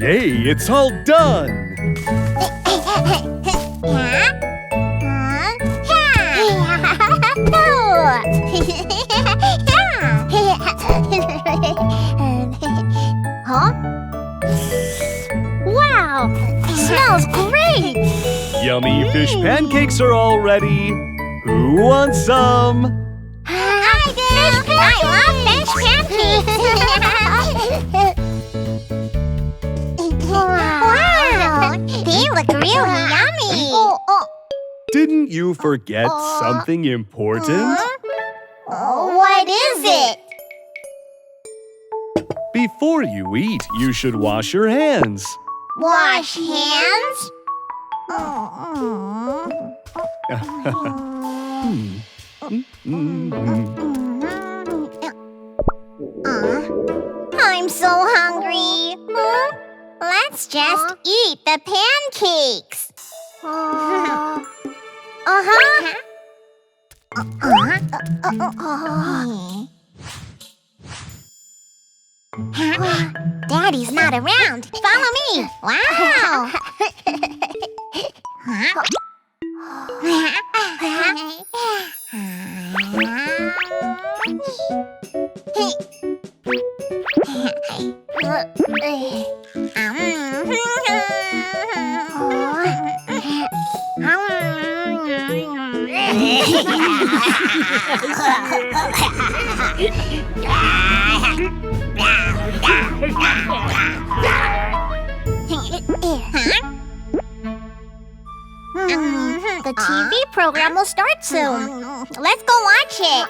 Yay, it's all done! Huh? Wow! Smells great! Yummy fish pancakes are all ready. Who wants some? I do! I love fish pancakes! Wow! They look really yummy! Didn't you forget something important? What is it? Before you eat, you should wash your hands. Wash hands? I'm so hungry. Let's just eat the pancakes. Daddy's not around. Follow me. Wow. The TV program will start soon. Let's go watch it.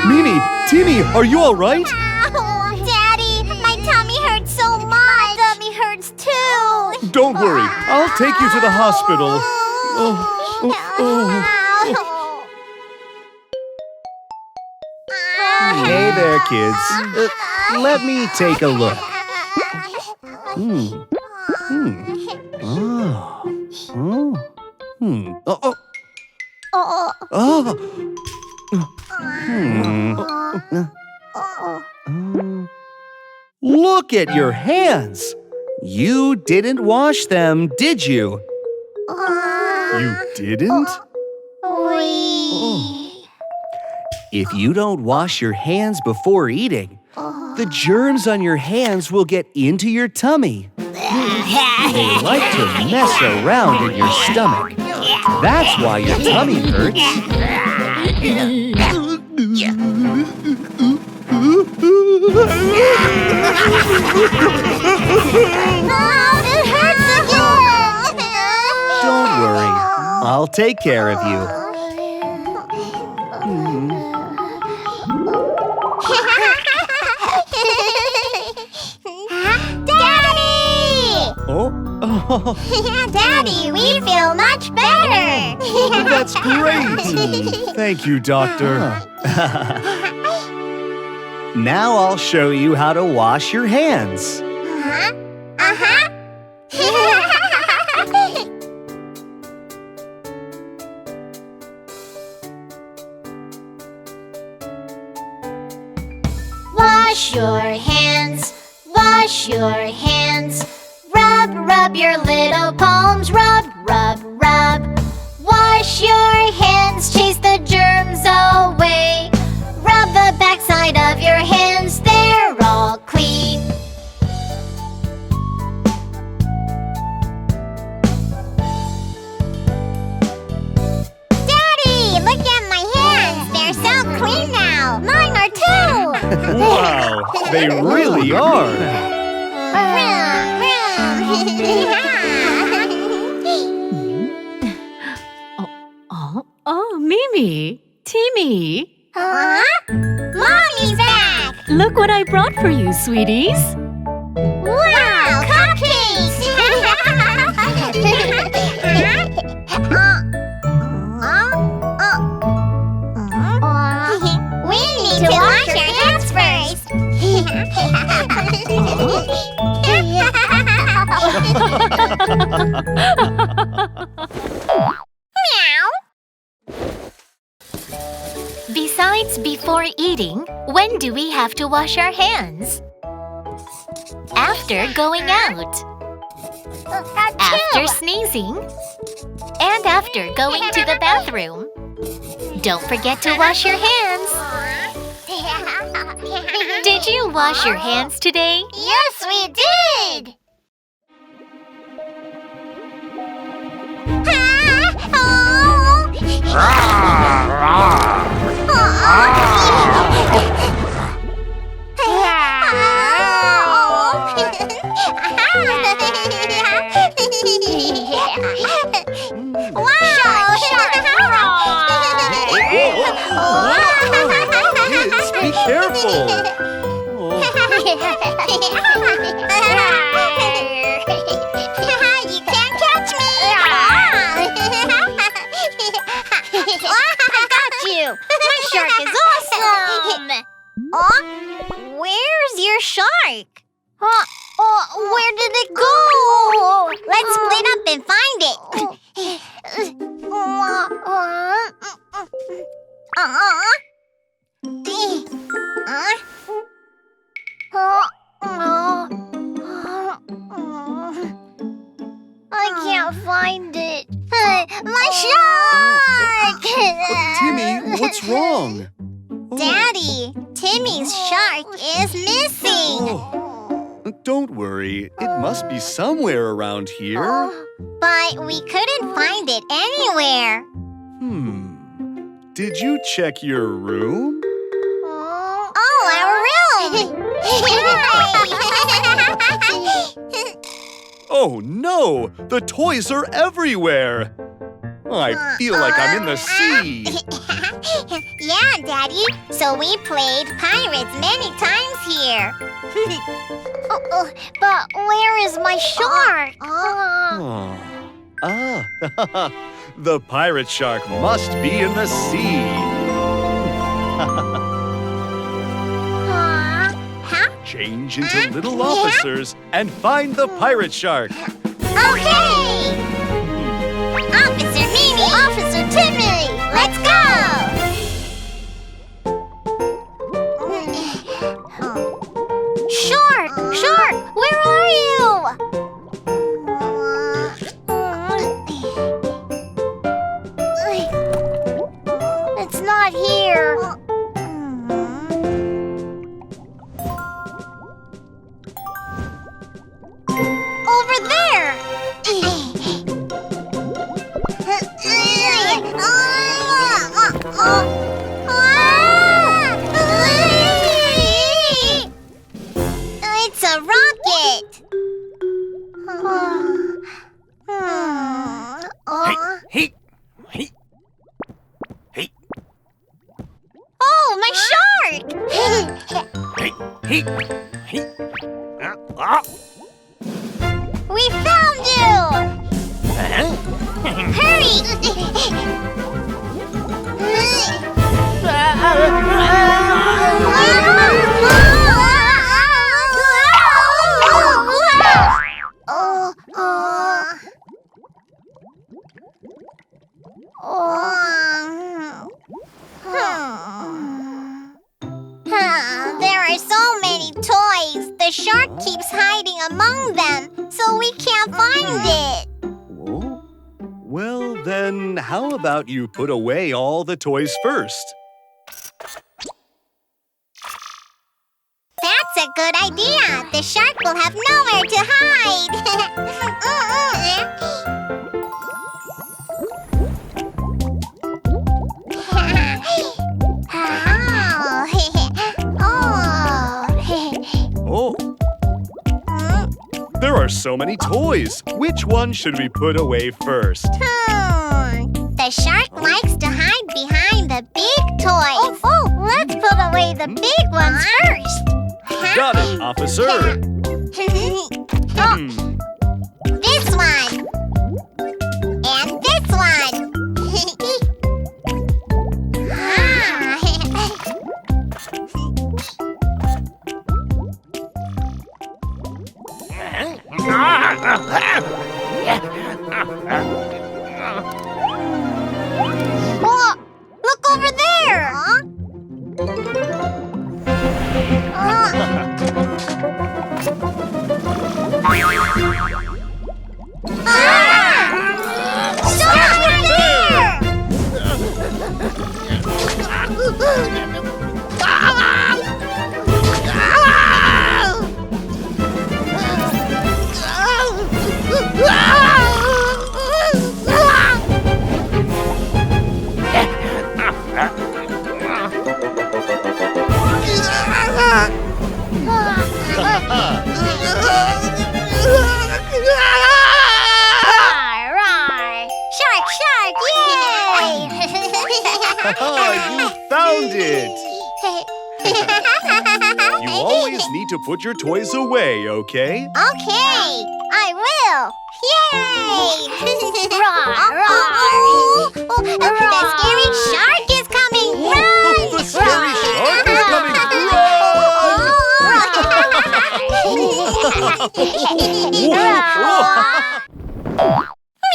Mimi, Timi, are you all right? Daddy, my tummy hurts so much. My tummy hurts too. Don't worry, I'll take you to the hospital. Hey there, kids. Let me take a look. Look at your hands. You didn't wash them, did you? You didn't? If you don't wash your hands before eating, the germs on your hands will get into your tummy. They like to mess around in your stomach. That's why your tummy hurts. It hurts again. Don't worry, I'll take care of you. Daddy! Daddy, we feel much better. That's great. Thank you, Doctor. Now I'll show you how to wash your hands. Wash your hands. Wash Wash your hands. Rub, rub your little palms. Rub, rub, rub. Wash your hands, chase the germs away. Rub the backside of your hands, they're all clean. Daddy, look at my hands. They're so clean now. Mine are too. Wow, they really are. Oh, Mimi, Timi. Huh? Mommy's back! Look what I brought for you, sweeties. Wow, cupcakes! We need to wash our hands first. Meow. Besides before eating, when do we have to wash our hands? After going out, after sneezing, and after going to the bathroom. Don't forget to wash your hands. Did you wash your hands today? Yes, we did! Kids, be careful. You can't catch me! I got you! My shark is awesome! Where's your shark? Where did it go? Let's split up and find it. I can't find it. My shark! Timmy, what's wrong? Daddy, Timmy's shark is missing. Oh, don't worry. It must be somewhere around here. But we couldn't find it anywhere. Did you check your room? Our room! Oh no! The toys are everywhere! I feel like I'm in the sea! Yeah, Daddy. So we played pirates many times here. But where is my shark? The pirate shark must be in the sea! Change into little officers and find the pirate shark! Okay! Officer Mimi! Officer Timi! Let's go! Shark! Shark! Where are you? It's not here. Over there! It's a rocket! Hey! Oh, my shark! We found you! Hurry! There are so many toys. the shark keeps hiding among them, so we can't find it. Whoa. Well, then, how about you put away all the toys first? That's a good idea. The shark will have nowhere to hide. Oh. There are so many toys. Which one should we put away first? The shark likes to hide behind the big toys. Let's put away the big ones first. Got it, officer. This one. And this one. Oh, look over there. Stop right Shark, shark, yay! You found it! You always need to put your toys away, okay? Okay, I will. Yay! The scary shark is coming. Run! The scary shark is coming!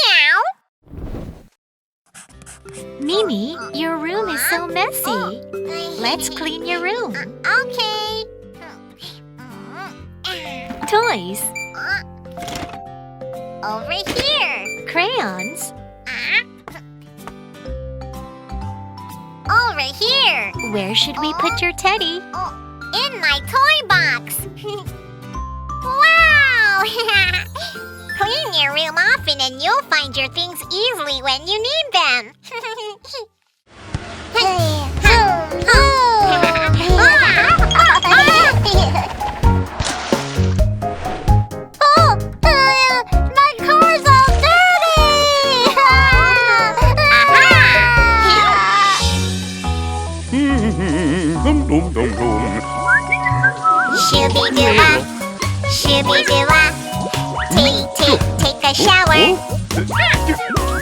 Meow. Mimi, your room is so messy. Let's clean your room. Okay. Toys, Over here. crayons. Over here. Where should we put your teddy? In my toy box. Wow! Clean your room often and you'll find your things easily when you need them. My car's all dirty! Shooby-doo-wah, shooby-doo-wah. Take a shower.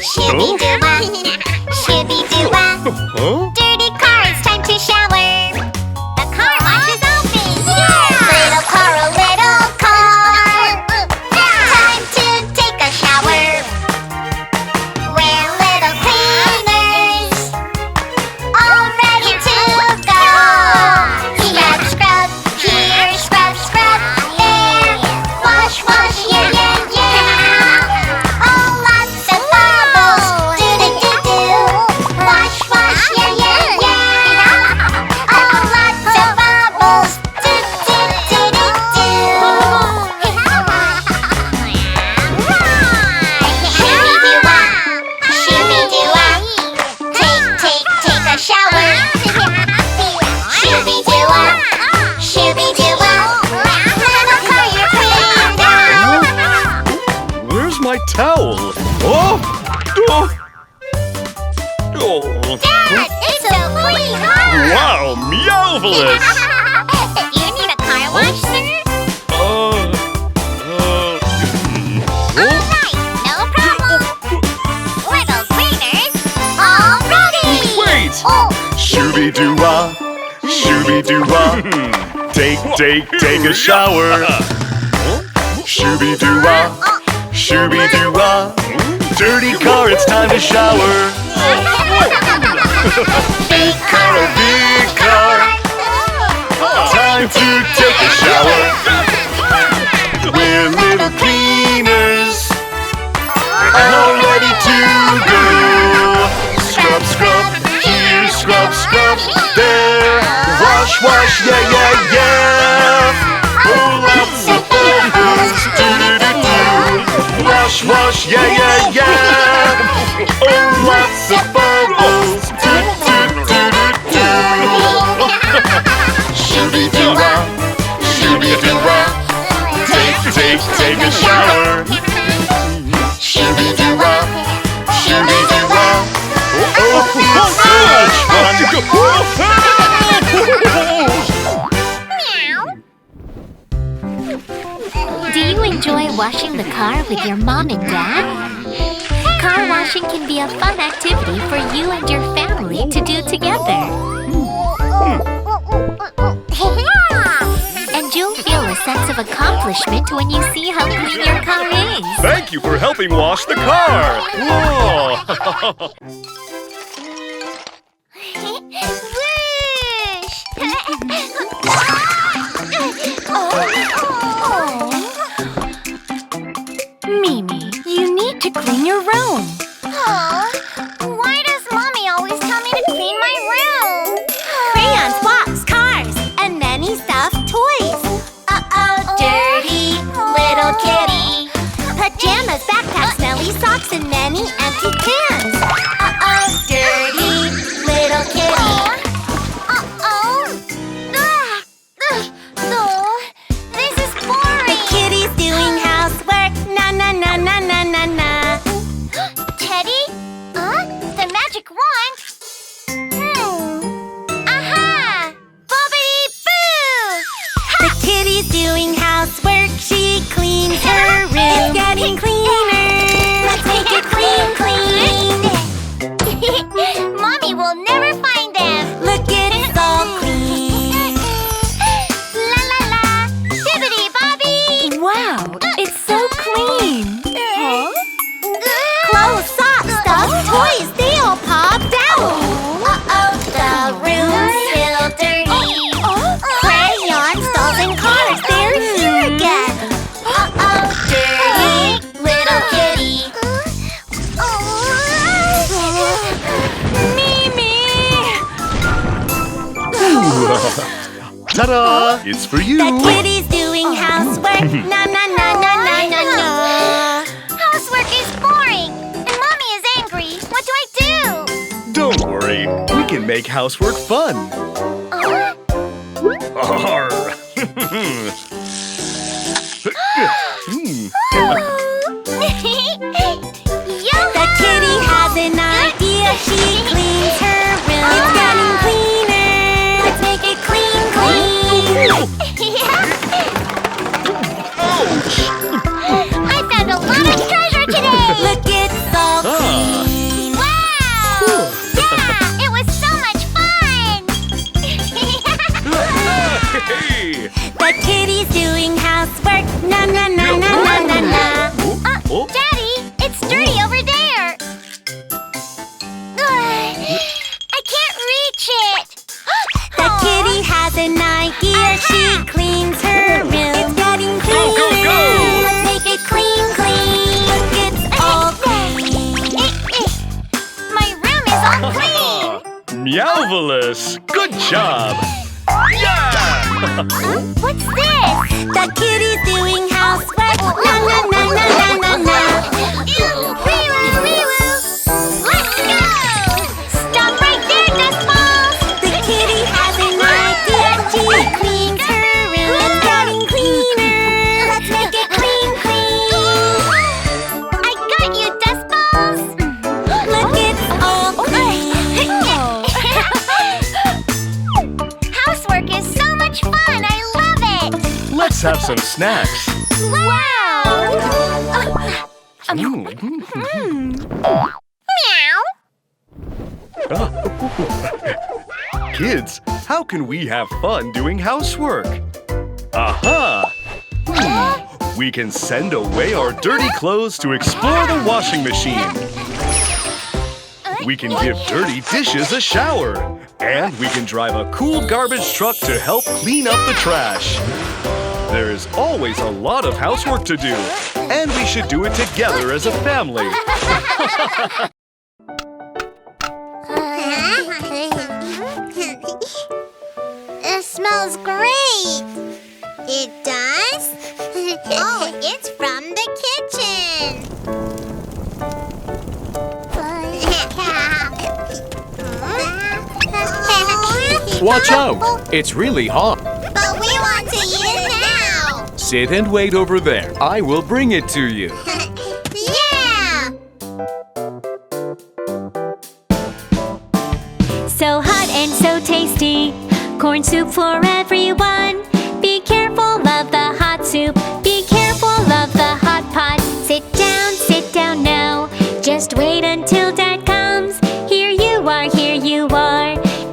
Shooby-doo-wah, shooby-doo-wah. Dirty car, it's time to shower. The car wash is open. Little car, a little car. Time to take a shower. We're little cleaners, all ready to go. Scrub, scrub, here, scrub, scrub, there. Wash, wash, yeah, yeah, yeah. Oh, lots of bubbles, do-do-do-do. Wash, wash, yeah, yeah, yeah. Oh, lots of bubbles, do-do-do-do-do. Shooby-doo-wah, shooby-doo-wah. Take a shower. Shooby-doo-wah, shooby-doo-wah. Little car, you're clean now. Where's my towel? Oh! Dad, it's so clean, huh? Wow, meowvelous! You need a car wash, sir? Alright, no problem. Little cleaners, all ready! Wait! Oh, Shooby-doo-wah, shooby-doo-wah. Take a shower. Shooby-doo-wah, shooby-doo-wah. Dirty car, it's time to shower. Big car, time to take a shower. Yeah, yeah, yeah! Oh, lots of bubbles! Shooby-doo-wah, shooby-doo-wah. Take a shower. Shooby-doo-wah, shooby-doo-wah. Oh, it's so much fun! Do you enjoy washing the car with your mom and dad? Car washing can be a fun activity for you and your family to do together. And you'll feel a sense of accomplishment when you see how clean your car is. Thank you for helping wash the car! Whoa! Mimi, you need to clean your room. Oh, why does Mommy always tell me to clean my room? Crayons, blocks, cars, and many stuffed toys. Dirty little kitty. Pajamas, backpacks, smelly socks, and many empty cans. Dirty little kitty. This is boring. Kitty's doing housework. Na na na na na na na. Teddy? The magic wand? Aha! Bobbity-boo! The kitty's doing housework. She cleans her room. It's getting cleaner. Let's make it clean, clean. Mommy will never find them. Look, it's all clean. La la la. Bibbidi-bobby. Wow, it's so clean. Clothes, socks, stuffed toys, they all popped out. The room's still dirty. Crayons, dolls, and cars, they're here again. Dirty little kitty. Mimi! Ta-da! It's for you! The kitty's doing housework. Na na na na na na na. Housework is boring, and Mommy is angry. What do I do? Don't worry, we can make housework fun! Arr. The kitty has an idea. She cleans her room. It's getting cleaner. Let's make it clean, clean. I found a lot of treasure today. Look, it's all clean. Wow! Yeah, it was so much fun. Hey! The kitty's doing housework. Na na na na na na na. Oh. Daddy, it's dirty over there. I can't reach it. The kitty has an idea. She cleans her room. It's getting cleaner. Go, go, go! Let's make it clean, clean. Look, it's all clean. My room is all clean. Meowvelous! Good job! Yeah! What's this? The kitty's doing housework. Na na na na na na na. Wee-woo, wee-woo. Let's go. Stop right there, dust balls. The kitty has an idea. She cleans her room. It's getting cleaner. Let's make it clean, clean. I got you, dust balls. Look, it's all clean. Housework is so much fun. I love it. Let's have some snacks! Wow. Meow. Kids, how can we have fun doing housework? Aha! We can send away our dirty clothes to explore the washing machine. We can give dirty dishes a shower. And we can drive a cool garbage truck to help clean up the trash. There is always a lot of housework to do, and we should do it together as a family. It smells great. It does? Oh, it's from the kitchen. Watch out! It's really hot. But we want to eat it now. Sit and wait over there. I will bring it to you. Yeah! So hot and so tasty, corn soup for everyone. Be careful of the hot soup, be careful of the hot pot. Sit down now, just wait until Dad comes. Here you are,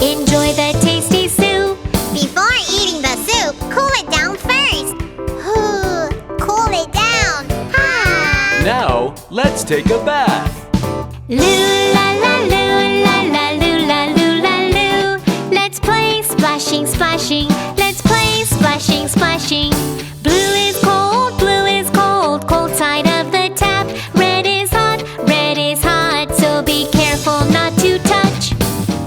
enjoy the tasty soup. Before eating the soup, cool it down first. Cool it down. Now, let's take a bath. Loo la la loo la la loo la loo la loo. Let's play splashing, splashing. Let's play splashing, splashing. Blue is cold, cold side of the tap. Red is hot, so be careful not to touch.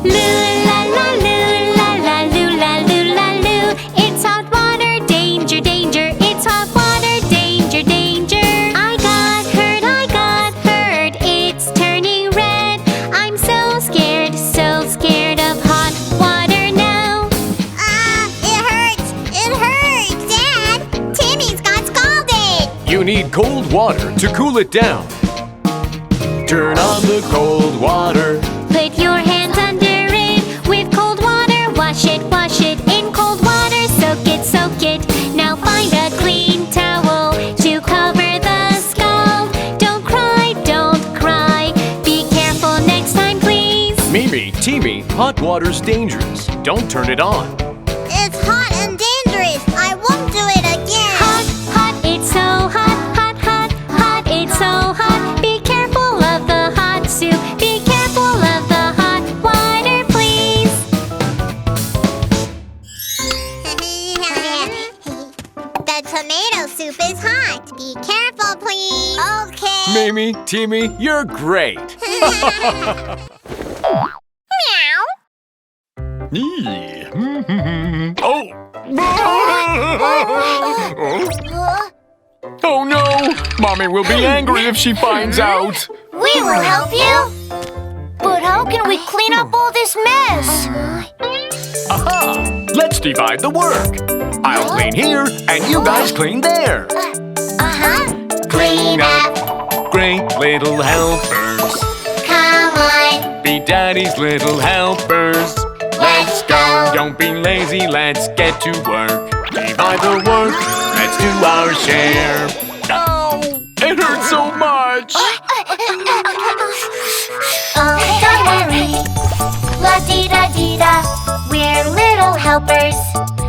Loo la la loo la la loo la loo la loo. It's hot water, danger, danger. It's hot water, danger, danger. I got hurt, it's turning red. I'm so scared of hot water now. It hurts, Dad. Timmy's got scalded. You need cold water to cool it down. Turn on the cold water. Put your hands under it with cold water. Wash it in cold water. Soak it. Now find a clean towel to cover the scald. Don't cry. Be careful next time, please. Mimi, Timi, hot water's dangerous. Don't turn it on. It's hot and dangerous. I won't do it again. Hot, it's so hot, it's so hot. Be careful of the hot soup. Be careful of the hot water, please. The tomato soup is hot. Be careful, please. Okay. Mimi, Timi, you're great. Oh no! Mommy will be angry if she finds out. We will help you. But how can we clean up all this mess? Aha! Let's divide the work. I'll clean here and you guys clean there. Clean up. Great little helpers. Come on. Be Daddy's little helpers. Let's go. Don't be lazy, let's get to work. Divide the work, let's do our share. Ow! It hurts so much. Oh, don't worry. La-dee-da-dee-da. We're little helpers.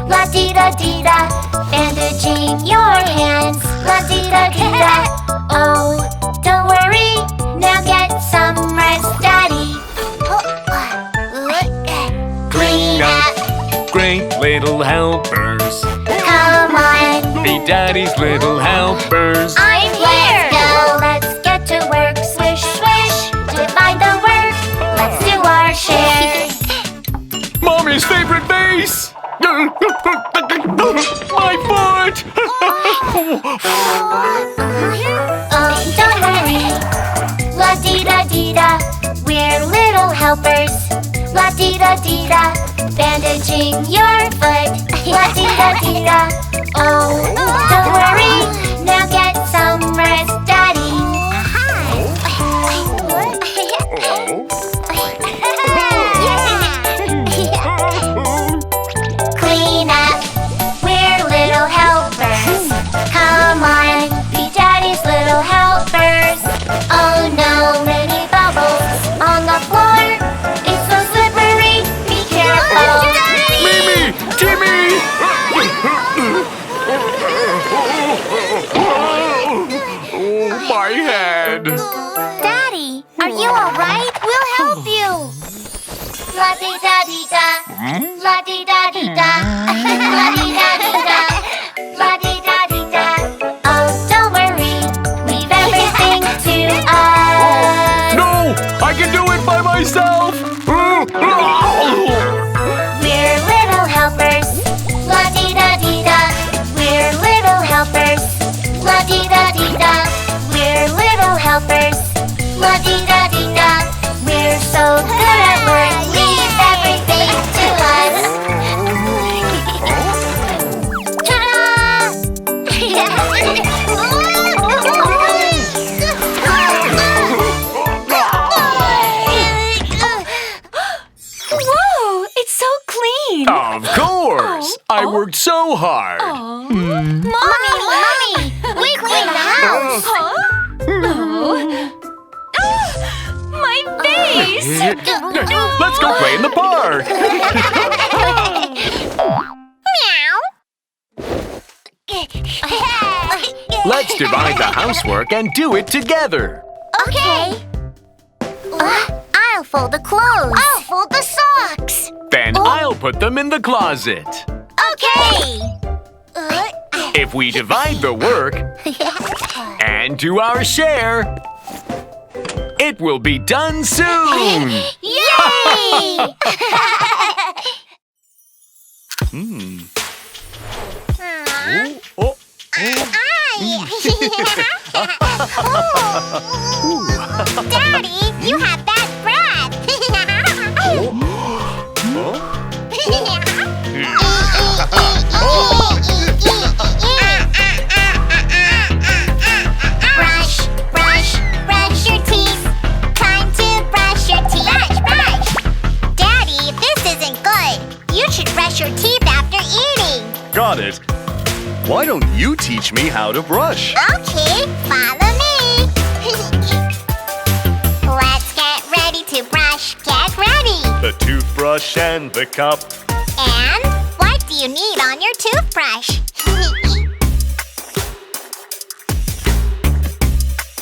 La-dee-da-dee-da. Bandaging your hands. La-dee-da-dee-da. Oh, don't worry. Now get some rest, Daddy. Clean up. Great little helpers. Come on. Be Daddy's little helpers. I'm here. Let's get to work. Swish, swish. Divide the work. Let's do our share. Mommy's favorite vase! My foot! Oh, don't worry. La-dee-da-dee-da. We're little helpers. La-dee-da-dee-da. Bandaging your foot. La-dee-da-dee-da. Oh, don't worry. Now get some rest, Daddy. Clean up. We're little helpers. Come on, be Daddy's little helpers. Oh no, many bubbles on the floor. It's so slippery. Be careful. Mimi! Timi! Oh, my head! Daddy, are you alright? We'll help you. La-dee-da-dee-da. La-dee-da-dee-da. La-dee-da-dee-da. La-dee-da-dee-da. Oh, don't worry. Leave everything to us. No! I can do it by myself! We're little helpers. La-dee-da-dee-da. We're little helpers. La-dee-da-dee-da. We're little helpers. La-dee-da-dee-da. We're so good at work. Leave everything to us. clean. Of course! I worked so hard. Mommy! We cleaned the house! My face! Let's go play in the park. Let's divide the housework and do it together. Okay. I'll fold the clothes. I'll fold the socks. Then I'll put them in the closet. Okay. If we divide the work and do our share, it will be done soon. Yay! Daddy, you have bad breath. Brush your teeth. Time to brush your teeth. Brush. Daddy, this isn't good. You should brush your teeth after eating. Got it. Why don't you teach me how to brush? Okay, follow me. Let's get ready to brush. Get ready. The toothbrush and the cup. And what do you need on your toothbrush?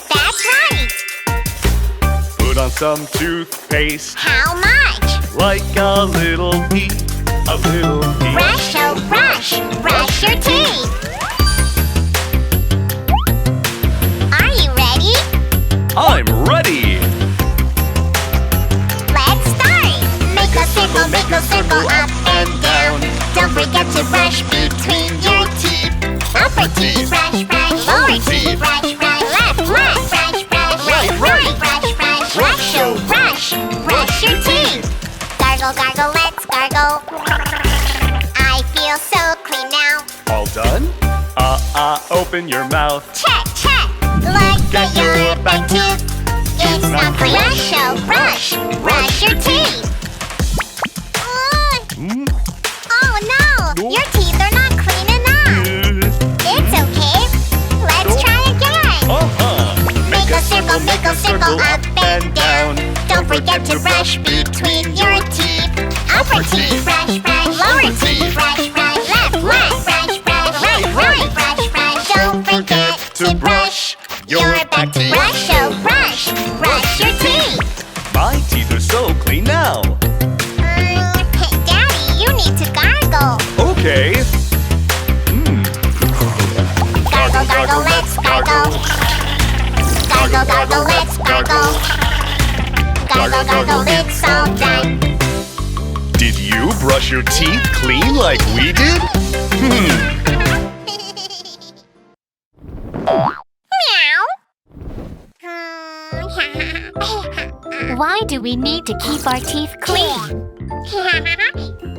That's right. Put on some toothpaste. How much? Like a little pea. A little pea. Brush, oh brush. Brush your teeth. Are you ready? I'm ready. Let's start. Make a circle up and down. Don't forget to brush between your teeth. Upper teeth, brush. Lower teeth, brush. Left, brush. Right, brush. Brush, oh brush. Brush your teeth. Gargle, let's gargle. I feel so clean now. All done? Open your mouth. Check. Look at your back tooth. It's not clean. Brush, oh brush. Brush your teeth. Oh no! Your teeth are not clean enough. It's okay. Let's try again. Make a circle up and down. Don't forget to brush between your teeth. Upper teeth, brush. Lower teeth, brush. Left, brush. Right, brush. Don't forget to brush your back teeth. Brush, oh brush. Brush your teeth. My teeth are so clean now. Daddy, you need to gargle. Okay. Gargle, let's gargle. Gargle, let's gargle. Gargle, it's all done. Did you brush your teeth clean like we did? Why do we need to keep our teeth clean?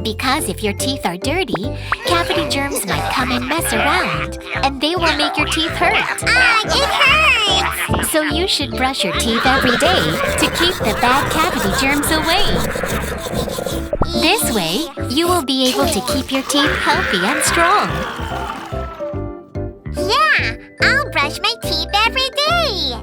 Because if your teeth are dirty, cavity germs might come and mess around, and they will make your teeth hurt. It hurts! So you should brush your teeth every day to keep the bad cavity germs away. This way, you will be able to keep your teeth healthy and strong. Yeah, I'll brush my teeth every day.